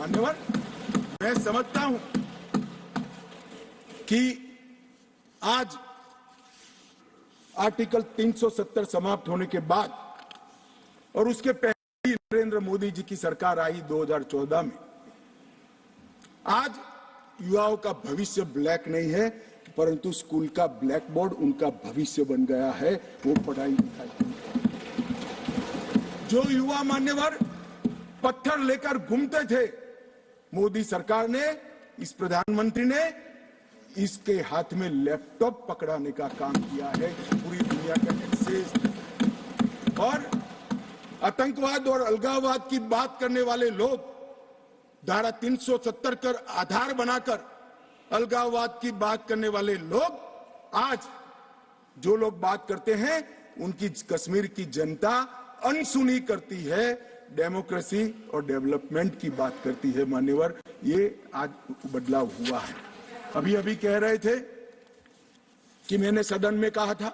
मान्यवर, मैं समझता हूं कि आज आर्टिकल 370 समाप्त होने के बाद और उसके पहले ही नरेंद्र मोदी जी की सरकार आई 2014 में, आज युवाओं का भविष्य ब्लैक नहीं है, परंतु स्कूल का ब्लैक बोर्ड उनका भविष्य बन गया है, वो पढ़ाई लिखाई। जो युवा मान्यवर पत्थर लेकर घूमते थे, मोदी सरकार ने, इस प्रधानमंत्री ने इसके हाथ में लैपटॉप पकड़ाने का काम किया है। पूरी दुनिया का एक्सेस और आतंकवाद और अलगाववाद की बात करने वाले लोग धारा 370 कर आधार बनाकर अलगाववाद की बात करने वाले लोग, आज जो लोग बात करते हैं उनकी कश्मीर की जनता अनसुनी करती है, डेमोक्रेसी और डेवलपमेंट की बात करती है। मान्यवर, ये आज बदलाव हुआ है। अभी अभी कह रहे थे कि मैंने सदन में कहा था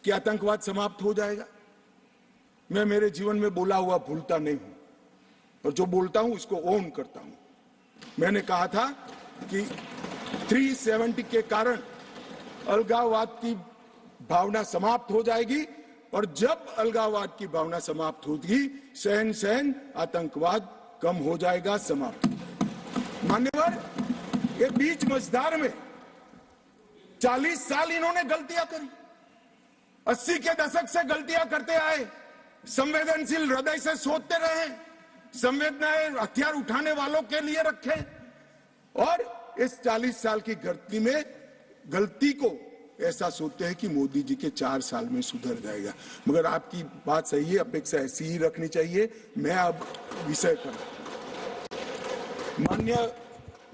कि आतंकवाद समाप्त हो जाएगा। मैं मेरे जीवन में बोला हुआ भूलता नहीं हूं और जो बोलता हूं उसको ओन करता हूं। मैंने कहा था कि 370 के कारण अलगाववाद की भावना समाप्त हो जाएगी और जब अलगाववाद की भावना समाप्त होगी, सहन सहन आतंकवाद कम हो जाएगा, समाप्त हो जाएगा। मान्यवर, ये बीच मझधार में 40 साल इन्होंने गलतियां करी, 80 के दशक से गलतियां करते आए, संवेदनशील हृदय से सोचते रहे, संवेदनाएं हथियार उठाने वालों के लिए रखे और इस 40 साल की गलती को ऐसा सोचते हैं कि मोदी जी के 4 साल में सुधर जाएगा। मगर आपकी बात सही है, अपेक्षा ऐसी ही रखनी चाहिए। मैं अब विषय पर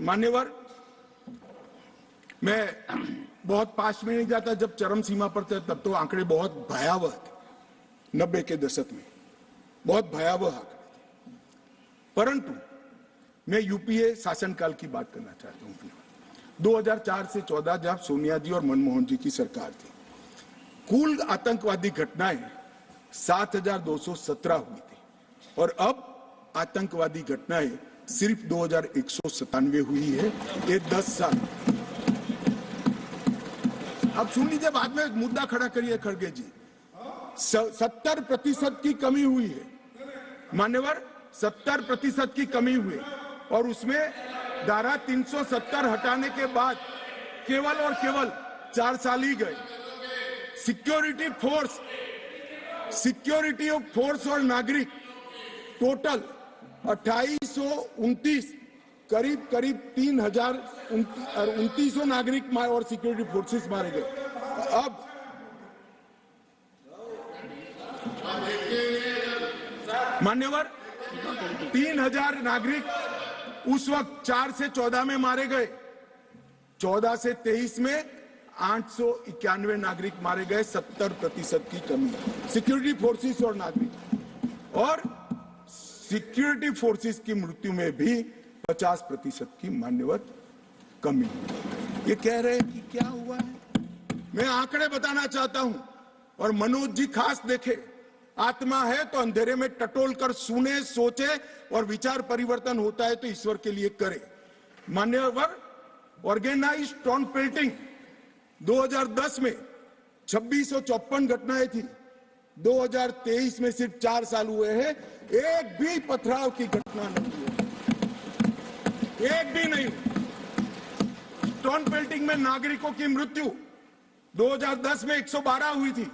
मान्यवर, मैं बहुत पास में नहीं जाता। जब चरम सीमा पर थे तब तो आंकड़े बहुत भयावह थे, 90 के दशक में बहुत भयावह आंकड़े थे, परंतु मैं यूपीए शासनकाल की बात करना चाहता हूं। 2004 से 14 जब सोनिया जी और मनमोहन जी की सरकार थी, कुल आतंकवादी घटनाएं 7,217 हुई थी और अब आतंकवादी घटनाएं सिर्फ 2,197 हुई है। ये 10 साल। अब सुन लीजिए, बाद में मुद्दा खड़ा करिए खड़गे जी। 70% की कमी हुई है मान्यवर, 70% की कमी हुई और उसमें धारा 370 हटाने के बाद केवल और केवल 4 साल ही गए। सिक्योरिटी फोर्स और नागरिक टोटल 2829, करीब 3,2900 नागरिक और सिक्योरिटी फोर्सेस मारे गए। अब मान्यवर 3,000 नागरिक उस वक्त 4 से 14 में मारे गए, 14 से 23 में 891 नागरिक मारे गए। 70% की कमी सिक्योरिटी फोर्सेस और नागरिक, और सिक्योरिटी फोर्सेस की मृत्यु में भी 50% की मान्यवर कमी। ये कह रहे हैं कि क्या हुआ है, मैं आंकड़े बताना चाहता हूं और मनोज जी खास देखे। आत्मा है तो अंधेरे में टटोल कर सुने, सोचे और विचार परिवर्तन होता है तो ईश्वर के लिए करे। मान्यवर, ऑर्गेनाइज्ड टाउन पेल्टिंग 2010 में 2654 घटनाएं थी, 2023 में सिर्फ 4 साल हुए हैं, एक भी पथराव की घटना नहीं हुई, एक भी नहीं। टाउन पेल्टिंग में नागरिकों की मृत्यु 2010 में 112 हुई थी,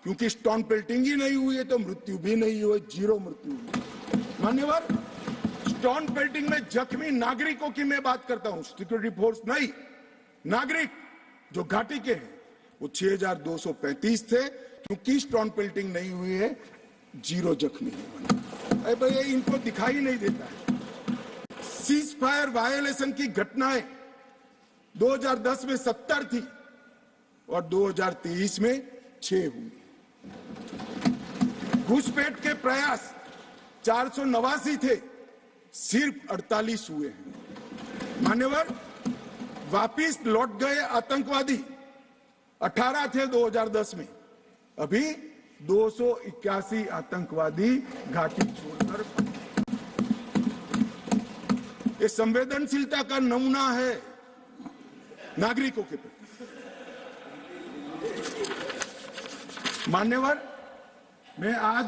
क्योंकि स्टोन पेल्टिंग ही नहीं हुई है तो मृत्यु भी नहीं हुई, 0 मृत्यु हुई। मान्यवर, स्टोन पेल्टिंग में जख्मी नागरिकों की मैं बात करता हूं, सिक्योरिटी फोर्स नहीं, नागरिक जो घाटी के हैं वो 6,235 थे, क्योंकि स्टोन पेल्टिंग नहीं हुई है, 0 जख्मी हुए। अरे भाई, इनको दिखाई नहीं देता है। सीज फायर वायोलेशन की घटनाएं 2010 में 70 थी और 2023 में 6 हुई। घुसपैठ के प्रयास 489 थे, सिर्फ 48 हुए हैं। मान्यवर, वापिस लौट गए आतंकवादी 18 थे 2010 में, अभी 281 आतंकवादी घाटी छोड़कर। ये संवेदनशीलता का नमूना है नागरिकों के प्रति। मान्यवर, मैं आज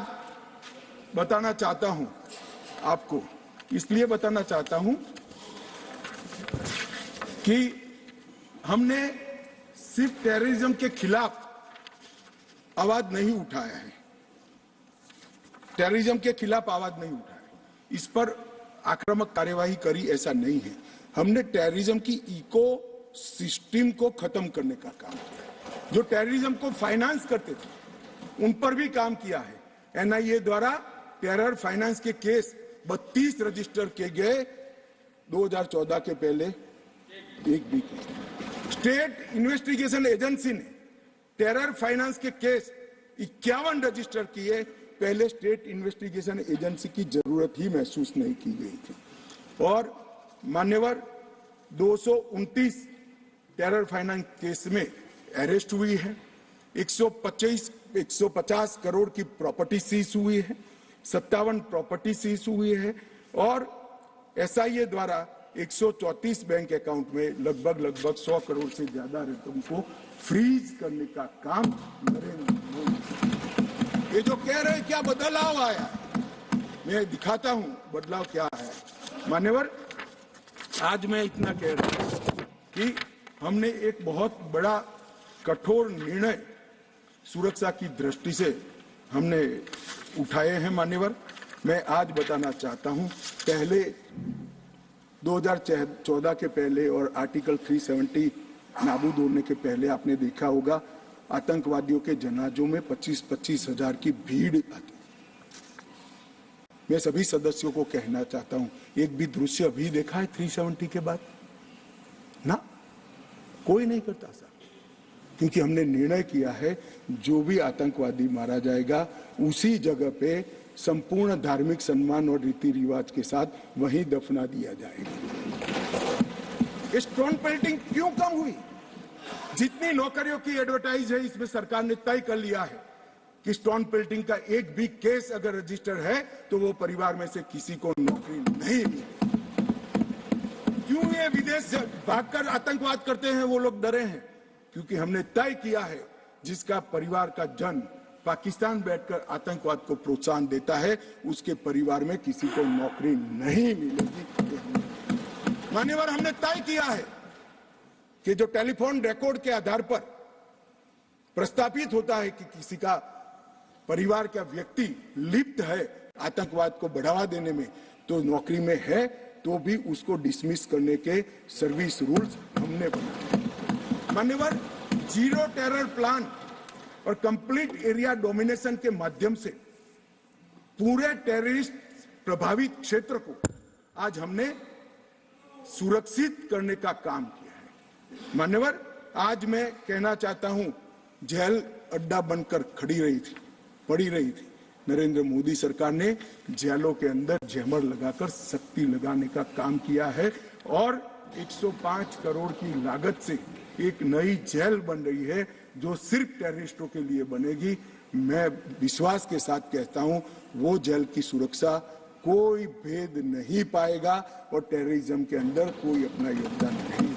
बताना चाहता हूं आपको, इसलिए बताना चाहता हूं कि हमने सिर्फ टेररिज्म के खिलाफ आवाज नहीं उठाया है, टेररिज्म के खिलाफ आवाज नहीं उठाया, इस पर आक्रामक कार्यवाही करी, ऐसा नहीं है। हमने टेररिज्म की इको सिस्टम को खत्म करने का काम किया। जो टेररिज्म को फाइनेंस करते थे उन पर भी काम किया है। एनआईए द्वारा टेरर फाइनेंस के केस 32 रजिस्टर किए गए 2014 के पहले, एक भी केस। स्टेट इन्वेस्टिगेशन एजेंसी ने टेरर फाइनेंस के केस 51 रजिस्टर किए, पहले स्टेट इन्वेस्टिगेशन एजेंसी की जरूरत ही महसूस नहीं की गई थी। और मान्यवर, 229 टेरर फाइनेंस केस में अरेस्ट हुई है, 150 करोड़ की प्रॉपर्टी सीज हुई है, 57 प्रॉपर्टी सीज हुई है और एसआईए द्वारा 134 बैंक अकाउंट में लगभग 100 करोड़ से ज्यादा रकम को फ्रीज करने का काम नरेंद्र मोदी। ये जो कह रहे हैं क्या बदलाव आया है, मैं दिखाता हूं बदलाव क्या है। मान्यवर, आज मैं इतना कह रहा हूं कि हमने एक बहुत बड़ा कठोर निर्णय सुरक्षा की दृष्टि से हमने उठाए हैं। मान्यवर, मैं आज बताना चाहता हूं, पहले 2014 के पहले और आर्टिकल 370 नाबूद होने के पहले आपने देखा होगा आतंकवादियों के जनाजों में 25-25 हजार की भीड़ आती। मैं सभी सदस्यों को कहना चाहता हूं, एक भी दृश्य अभी देखा है 370 के बाद? ना, कोई नहीं करता साहब, क्योंकि हमने निर्णय किया है जो भी आतंकवादी मारा जाएगा उसी जगह पे संपूर्ण धार्मिक सम्मान और रीति रिवाज के साथ वहीं दफना दिया जाएगा। स्टोन पेल्टिंग क्यों कम हुई? जितनी नौकरियों की एडवर्टाइज है, इसमें सरकार ने तय कर लिया है कि स्टोन पेल्टिंग का एक भी केस अगर रजिस्टर है तो वो परिवार में से किसी को नौकरी नहीं मिलेगी। क्यों ये विदेश भागकर आतंकवाद करते हैं वो लोग डरे हैं? क्योंकि हमने तय किया है जिसका परिवार का जन पाकिस्तान बैठकर आतंकवाद को प्रोत्साहन देता है उसके परिवार में किसी को नौकरी नहीं मिलेगी। मान्यवर, हमने तय किया है कि जो टेलीफोन रिकॉर्ड के आधार पर प्रस्तापित होता है कि किसी का परिवार का व्यक्ति लिप्त है आतंकवाद को बढ़ावा देने में, तो नौकरी में है तो भी उसको डिसमिस करने के सर्विस रूल्स हमने बनाए। मान्यवर, जीरो टेरर प्लान और कंप्लीट एरिया डोमिनेशन के माध्यम से पूरे टेररिस्ट प्रभावित क्षेत्र को आज हमने सुरक्षित करने का काम किया है। मान्यवर, आज मैं कहना चाहता हूं, जेल अड्डा बनकर पड़ी रही थी। नरेंद्र मोदी सरकार ने जेलों के अंदर जैमर लगाकर सख्ती लगाने का काम किया है और 105 करोड़ की लागत से एक नई जेल बन रही है जो सिर्फ टेररिस्टों के लिए बनेगी। मैं विश्वास के साथ कहता हूं, वो जेल की सुरक्षा कोई भेद नहीं पाएगा और टेररिज्म के अंदर कोई अपना योगदान नहीं